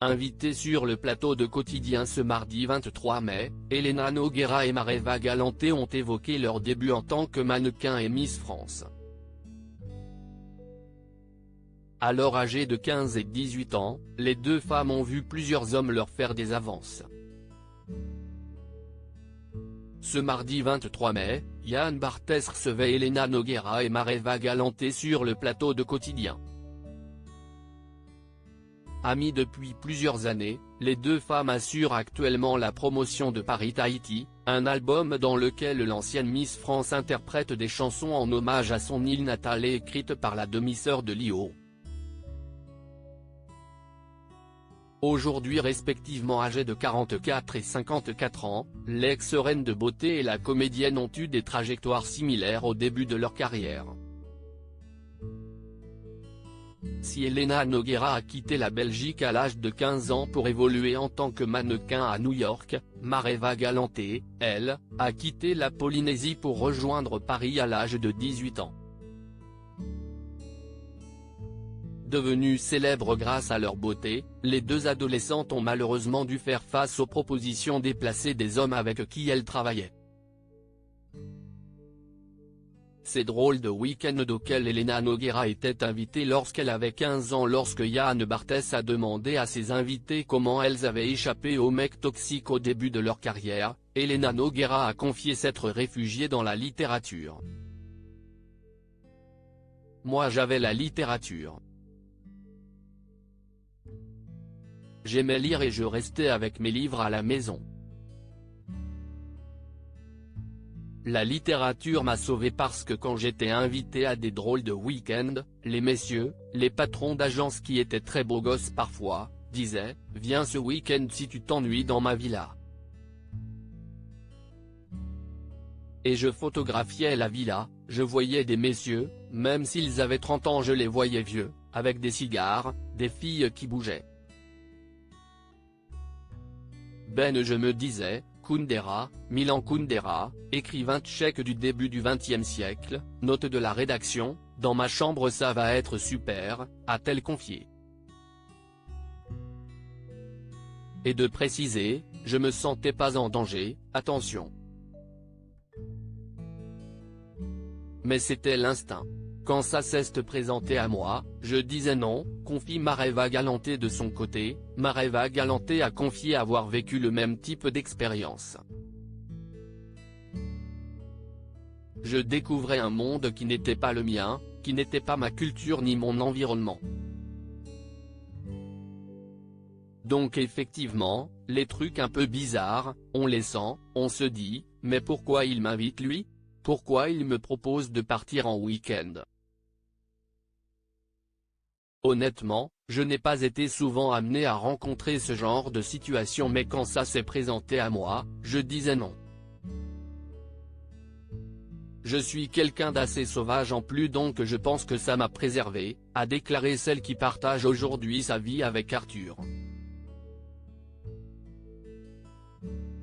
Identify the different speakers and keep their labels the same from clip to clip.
Speaker 1: Invitées sur le plateau de Quotidien ce mardi 23 mai, Elena Nogueira et Mareva Galante ont évoqué leur début en tant que mannequin et Miss France. Alors âgées de 15 et 18 ans, les deux femmes ont vu plusieurs hommes leur faire des avances. Ce mardi 23 mai, Yann Barthès recevait Elena Nogueira et Mareva Galante sur le plateau de Quotidien. Amies depuis plusieurs années, les deux femmes assurent actuellement la promotion de Paris Tahiti, un album dans lequel l'ancienne Miss France interprète des chansons en hommage à son île natale et écrites par la demi-sœur de Lio. Aujourd'hui respectivement âgées de 44 et 54 ans, l'ex-reine de beauté et la comédienne ont eu des trajectoires similaires au début de leur carrière. Si Elena Nogueira a quitté la Belgique à l'âge de 15 ans pour évoluer en tant que mannequin à New York, Mareva Galante, elle, a quitté la Polynésie pour rejoindre Paris à l'âge de 18 ans. Devenues célèbres grâce à leur beauté, les deux adolescentes ont malheureusement dû faire face aux propositions déplacées des hommes avec qui elles travaillaient. Ces drôles de week-end auxquels Elena Nogueira était invitée lorsqu'elle avait 15 ans. Lorsque Yann Barthès a demandé à ses invités comment elles avaient échappé aux mecs toxiques au début de leur carrière, Elena Nogueira a confié s'être réfugiée dans la littérature. « Moi j'avais la littérature. J'aimais lire et je restais avec mes livres à la maison. La littérature m'a sauvé parce que quand j'étais invité à des drôles de week-end, les messieurs, les patrons d'agence qui étaient très beaux gosses parfois, disaient « Viens ce week-end si tu t'ennuies dans ma villa ». Et je photographiais la villa, je voyais des messieurs, même s'ils avaient 30 ans je les voyais vieux, avec des cigares, des filles qui bougeaient. Je me disais, Kundera, Milan Kundera, écrivain tchèque du début du XXe siècle, note de la rédaction, dans ma chambre ça va être super, a-t-elle confié. Et de préciser, je me sentais pas en danger, attention. Mais c'était l'instinct. Quand ça s'est présenté à moi, je disais non, confie Mareva Galante de son côté. Mareva Galante a confié avoir vécu le même type d'expérience. Je découvrais un monde qui n'était pas le mien, qui n'était pas ma culture ni mon environnement. Donc effectivement, les trucs un peu bizarres, on les sent, on se dit, mais pourquoi il m'invite lui? Pourquoi il me propose de partir en week-end? Honnêtement, je n'ai pas été souvent amené à rencontrer ce genre de situation mais quand ça s'est présenté à moi, je disais non. Je suis quelqu'un d'assez sauvage en plus donc je pense que ça m'a préservé, a déclaré celle qui partage aujourd'hui sa vie avec Arthur.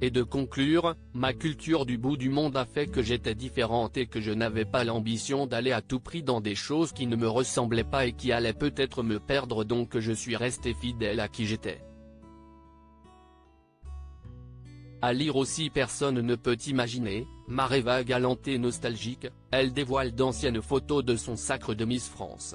Speaker 1: Et de conclure, ma culture du bout du monde a fait que j'étais différente et que je n'avais pas l'ambition d'aller à tout prix dans des choses qui ne me ressemblaient pas et qui allaient peut-être me perdre donc je suis resté fidèle à qui j'étais. À lire aussi personne ne peut imaginer, Mareva Galante nostalgique, elle dévoile d'anciennes photos de son sacre de Miss France.